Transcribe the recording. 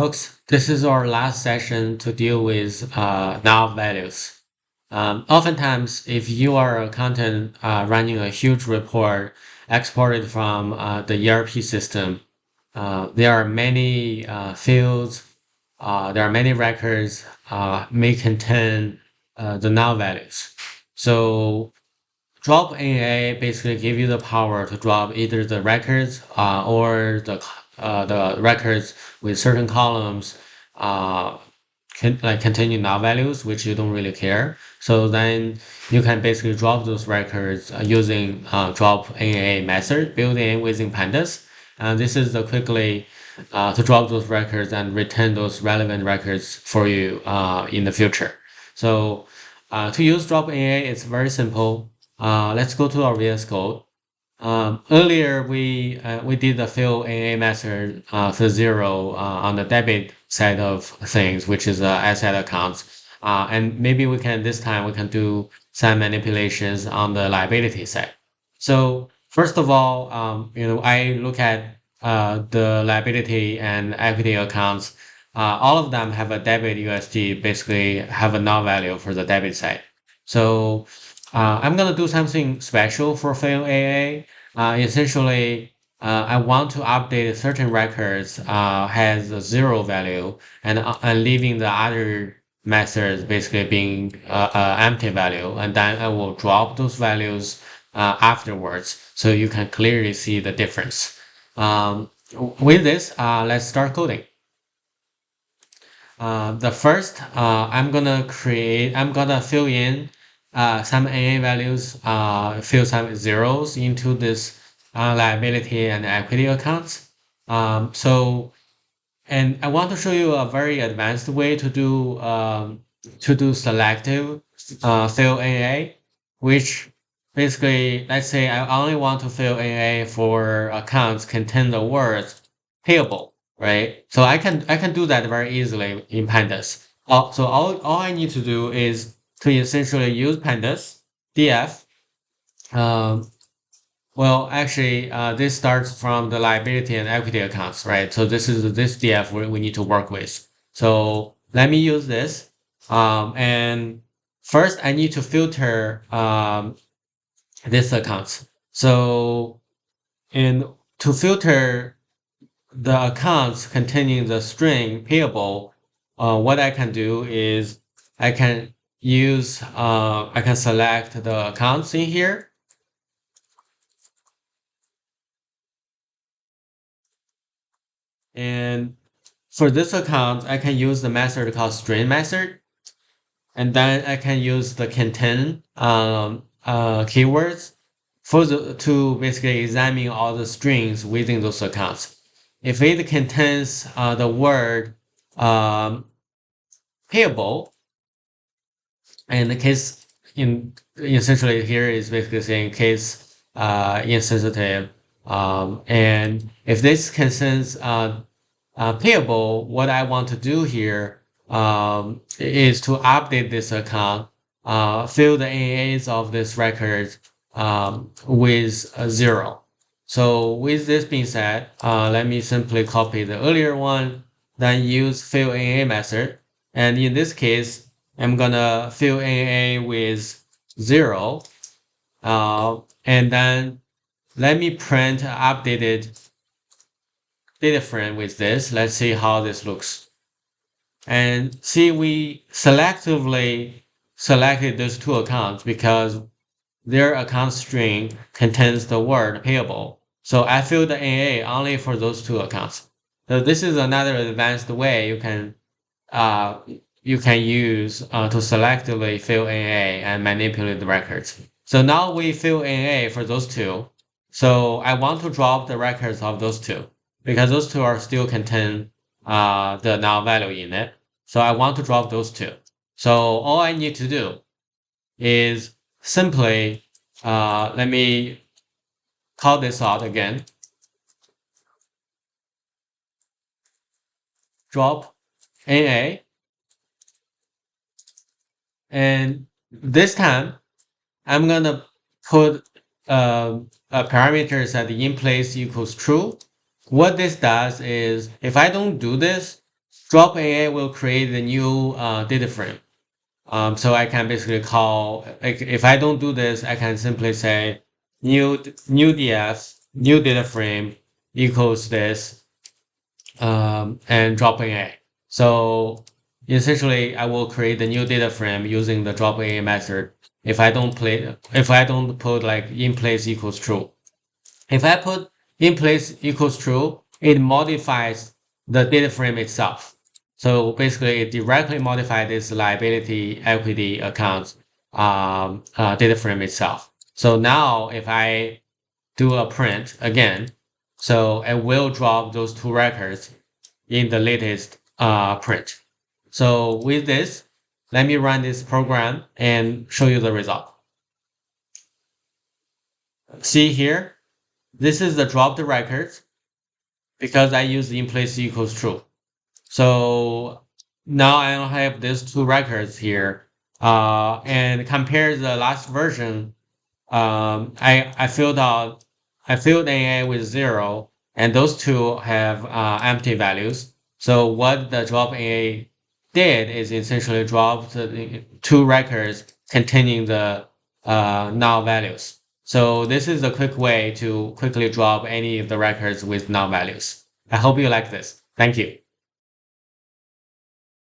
folks. This is our last session to deal with null values. Oftentimes, if you are a content running a huge report exported from the ERP system, there are many fields, there are many records may contain the null values. So drop NA basically give you the power to drop either the records or the records with certain columns uh, containing null values, which you don't really care. So then you can basically drop those records using drop NA method built in within pandas. And this is the quickly to drop those records and return those relevant records for you in the future. So to use drop NA, it's very simple. Let's go to our VS Code. Earlier, we did the fill AA method for zero on the debit side of things, which is asset accounts. And maybe we can this time we can do some manipulations on the liability side. So first of all, I look at the liability and equity accounts. All of them have a debit USD, basically have a null value for the debit side. So I'm gonna do something special for fail AA. Essentially, I want to update certain records has a zero value and leaving the other methods basically being empty value, and then I will drop those values afterwards, so you can clearly see the difference. With this, let's start coding. The first, I'm gonna fill in some AA values, fill some zeros into this liability and equity accounts. And I want to show you a very advanced way to do selective fill AA, which basically, let's say I only want to fill AA for accounts contain the words payable, right? So I can do that very easily in pandas. So all I need to do is to essentially use pandas df. Um, well, actually, this starts from the liability and equity accounts, right? So this is this df we need to work with. So let me use this. And first I need to filter this accounts. So in to filter the accounts containing the string payable, what I can do is I can I can select the accounts in here. And for this account, I can use the method called string method. And then I can use the contain keywords to basically examine all the strings within those accounts. If it contains the word um, payable, and the case in essentially here is basically saying case insensitive, and if this contains payable, what I want to do here is to update this account, fill the AAs of this record with a zero. So with this being said, let me simply copy the earlier one, then use fill AA method. And in this case, I'm gonna fill AA with zero. And then let me print updated data frame with this. Let's see how this looks. And see, we selectively selected those two accounts because their account string contains the word payable. So I filled the AA only for those two accounts. So this is another advanced way uh, you can use to selectively fill AA and manipulate the records. So now we fill AA for those two. So I want to drop the records of those two because those two are still contain the null value in it. So I want to drop those two. So all I need to do is simply, let me call this out again. Drop AA. And this time, I'm gonna put a parameter that in place equals true. What this does is, if I don't do this, drop AA will create the new data frame. So I can basically call, like, if I don't do this, I can simply say new DS, new data frame equals this, and drop AA. So essentially, I will create the new data frame using the drop AA method. If I don't put like in place equals true. If I put in place equals true, it modifies the data frame itself. So basically, it directly modifies this liability equity account data frame itself. So now if I do a print again, so it will drop those two records in the latest print. So with this, let me run this program and show you the result. See here, this is the dropped records because I use in place equals true. So now I have these two records here. And compare the last version, I filled out, I filled AA with 0, and those two have empty values. So what the drop AA did is essentially drop the two records containing the null values. So this is a quick way to quickly drop any of the records with null values. I hope you like this. Thank you.